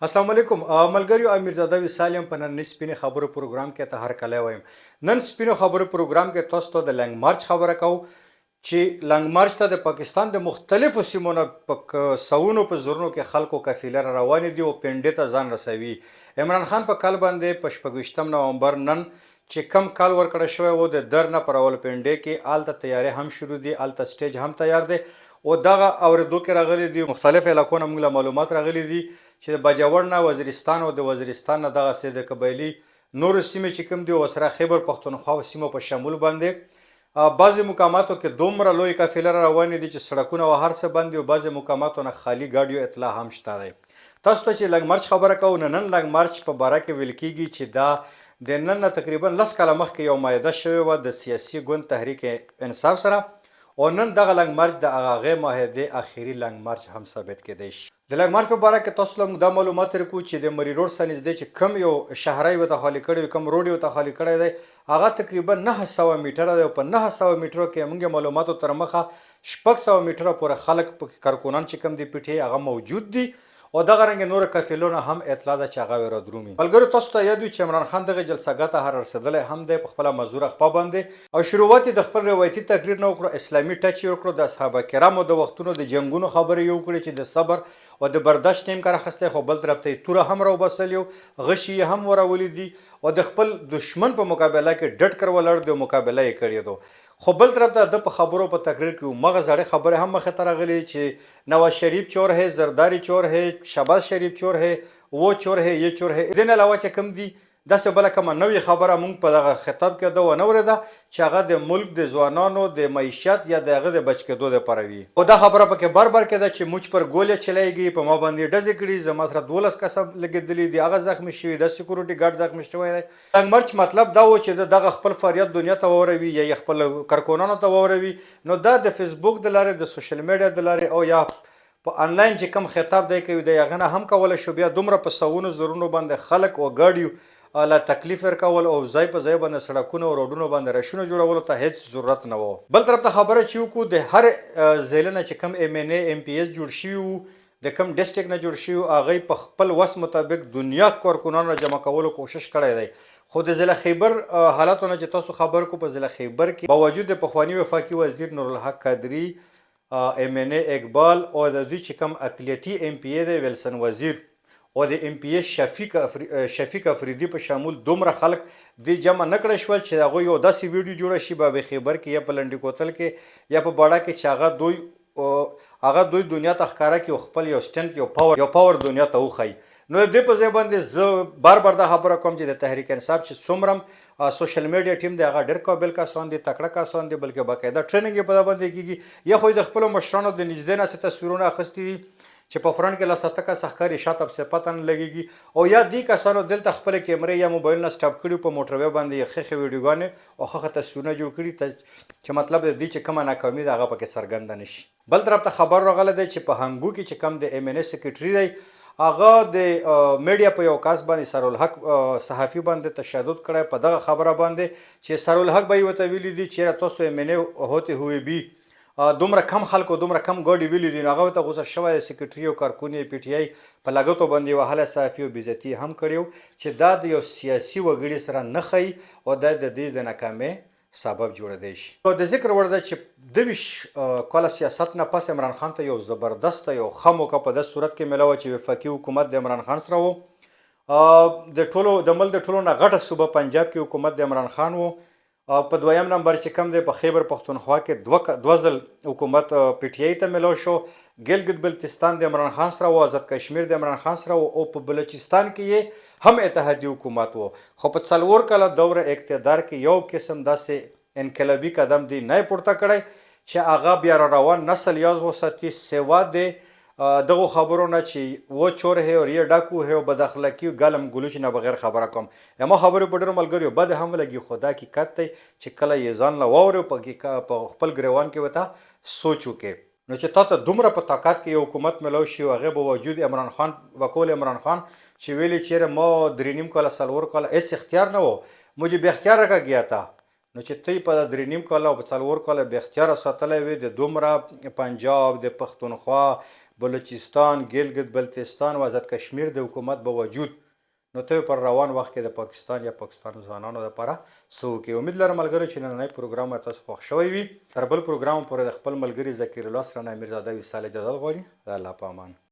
السلام علیکم ملګریو امیرزاده وصال یم په نن سپینې خبرو پروګرام کې ته هر کله وایم نن سپینو خبرو پروګرام کې تاسو ته د لنګ مارچ خبره کوو چې لنګ مارچ ته د پاکستان د مختلفو سیمو نه په سوونو په زرونو کې خلکو قافله را روانې دي او پنډې ته ځان رسوي. عمران خان په کال باندې په 26 نومبر نن چې کم کال ورکړی شوی و د در نه پر راولپنډۍ کې هلته تیارې هم شروع دي، هلته سټیج هم تیار دی او دغه اورېدو کې راغلي دي مختلف علاقو نه موږ له معلومات راغلي دي چې د باجوړ نه وزیرستان او د وزیرستان نه دغسې د قبایلي نورو سیمې چې کوم دي ورسره خیبر پښتونخوا سیمو په شمول باندې بعضې مقاماتو کې دومره لوی قافله را روانې دي چې سړکونه او هر څه بند دي او بعضې مقاماتو نه خالي ګاډیو اطلاع هم شته دی. تاسو ته چې لنګ مارچ خبره کوو نن لنګ مارچ په باره کې ویل کېږي چې دا د نن نه تقریبا 10 کاله مخکې یو معاهده شوې وه د سیاسي ګوند تحریک انصاف سره او نن دغه لنګ مارچ د هغې معاهدې اخري لنګ مارچ هم ثابت کېدی شي. د لنګ مارچ په باره کې تاسو له موږ دا معلومات درکوو چې د مری روډ څخه نږدې چې کوم یو شهری ورته خالي کړی کوم روډ یې ورته خالي کړی دی هغه تقریبا 900 میټره دی او په 900 میټرو کې موږ معلوماتو تر مخه 600 میټره پورې خلک په کارکونان چې کوم دی پټې هغه موجود دي او دغه رنګ نور قافلو نه هم اطلاع ده چې هغه را درومي. ملګرو تاسو ته یاد وي چې عمران خان دغه جلسهګاه ته هر رسېدلی هم دی په خپله مزوره خپه باندې او شروعات د خپل روایتي تقریر نه وکړو، اسلامي ټچ یې وکړو، د اصحابه کرامو د وختونو د جنګونو خبرې یې وکړې چې د صبر او د برداشت ټیم کار اخیستی خو بل طرف ته یې توره هم راوباسلې و غشي یې هم وراولي دي او د خپل دشمن په مقابله کې ډټ کر ولاړ دی او مقابله یې کړې ده. خو بل طرف ته د په خبرو په تقریر کې مغه زړې خبرې هم مخې ته راغلي چې نواز شریف چور ہے، زرداری چور ہے، شهباز شریف چور ہے، وہ چور ہے، یہ چور ہے. دې نه علاوه چې کوم دي داسې بله کومه نوې خبره موږ په دغه خطاب کې ده ونه اورېده چې هغه د ملک د ځوانانو د معیشت یا د هغه د بچ کېدو دپاره وي او دا خبره پکې بار بار کېده چې موږ پر ګول یې چلیږي، په ما باندې ډزې کړي، زما سره 12 کسه لګېدلي دي، هغه زخمي شوي، د سکیورټي ګارډ زخمي شوی دی. لنګ مارچ مطلب دا و چې دغه خپل فریاد دنیا ته واوروي یا یې خپل کارکونانو ته واوروي. نو دا د فیسبوک د لارې د سوشل میډیا د لارې او یا په انلاین چې کوم خطاب دی کوي د هغه نه هم کولی شو بیا دومره په سوونو زرونو باندې خلک او ګاډیو لا تکلیف ورکول او ځای په ځای باندې سړکونه او روډونو باندې رشونه جوړولو ته هیڅ ضرورت نه و. بل طرف ته خبره چې وکړو د هر ضلع نه چې کوم ایم ان ای ام پی ایس جوړ شوي وو د کوم ډسټرکټ نه جوړ شوي وو هغوی په خپل وس مطابق دنیا کارکونانو جمع کولو کوشش کړی دی. خو د ضلع خیبر حالاتو نه چې تاسو خبر کو په ضلع خیبر کې باوجود د پخواني وفاقي وزیر نورالحق قادري ایم ان ای اقبال او د دوی چې کوم اقلیتي ایم پی ای دی ویلسن وزیر او د ایم پی ایس شفیق افریدي په شامل دومره خلک دې جمع نه کړی شول چې هغوی یو داسې ویډیو جوړه شي په خیبر کې یا په لنډي کوتل کې یا په باړه کې چې هغه دوی دنیا ته ښکاره کړي او خپل یو سټنټ یو پاور دنیا ته وښایي. نو د دې په ځای باندې زه بار بار دا خبره کوم چې د تحریک انصاف چې څومره سوشل میډیا ټیم دی هغه ډېر قابل کسان دي، تکړه کسان دي، بلکې باقاعده ټریننګ یې په دا باندې کېږي. یا خو د خپلو مشرانو د نږدې نه څه تصویرونه اخیستي دي چې په فرنټ کې لا 7 کسه ښکاري شاته پسې پته نه لګېږي او یا دې کسانو دلته خپلې کیمرې یا موبایلونه سټاپ کړي په موټروی باندې یې ښې ویډیوګانې او ښه تصویرونه جوړ کړي چې مطلب د دې چې کومه ناکامي ده هغه پکې څرګنده نه شي. بل طرف ته خبر راغلی دی چې په هنګو کې چې کوم د ایم ان ای سیکرټري دی هغه د میډیا په یو کس باندې سرالحق صحافي باندې تشدد کړی په دغه خبره باندې چې سرالحق به یې ورته ویلي دي چېرې تاسو ایم ان ای هوتې هوې بي دومره کم خلکو دومره کم ګاډي ویلي دي نو هغه ورته غوسه شوی دی سیکرټري او کارکون یې پی ټي آی په لګتو باندې یې وهلی صحافي او بېعزتي هم کړې چې دا د یو سیاسي وګړي سره نه ښیي او دا د دې د ناکامۍ سبب جوړېدی شي. د ذکر وړ ده چې 22 کاله سیاست نه پس عمران خان ته یو زبردسته یو ښه موقع په داسې صورت کې میلاوه چې وفاقي حکومت د عمران خان سره و. د ملک د ټولو نه غټه صوبه پنجاب کې حکومت د عمران خان و. په دویم نمبر چې کم دی په خیبر پښتونخوا کې دوه ځل حکومت پی ټي آی ته میلاو شو. ګلګت بلتستان د عمران خان سره و، آزاد کشمیر د عمران خان سره و او په بلوچستان کې یې هم اتحادي حکومت و. خو په 4 کاله دوره اقتدار کې یو قسم داسې انقلابي قدم دی نه پورته کړی چې هغه بیا را روان نسل یاد وساتي سوا د دغو خبرو نه چې و چور ہے اور یہ ډاکو ہے او بد اخلاقي ګلم ګلوچ نه بغیر خبره کوم. اما خبرې په ډېرو ملګریو بد هم لګي خو دا حقیقت دی چې کله یې ځان له واورې په خپل ګریوان کې ورته سوچ وکړې نو چې تا ته دومره په طاقت کې یو حکومت میلاو شي او هغې به وجود عمران خان وکول عمران خان چې ویلې چیرې ما 3.5 کاله 4 کاله هیڅ اختیار نه و مجھے بے اختیار رکھا گیا تھا. نو چې تی په 3.5 کاله او په 4 کاله بې اختیاره ساتلی وي د دومره پنجاب د پښتونخوا بلوچستان، ګلګت بلتستان او آزاد کشمیر د حکومت باوجود نو ته پر روان وخت کې د پاکستان یا پاکستان ځوانانو لپاره څه وکړې. امید لرم ملګرو چې نننی پروګرام تاسو خوښ شوی وي. تر بل پروګرام پورې د خپل ملګري ذکیر الله سره نه امیرزاده وصال اجازه غواړي. د الله په امان.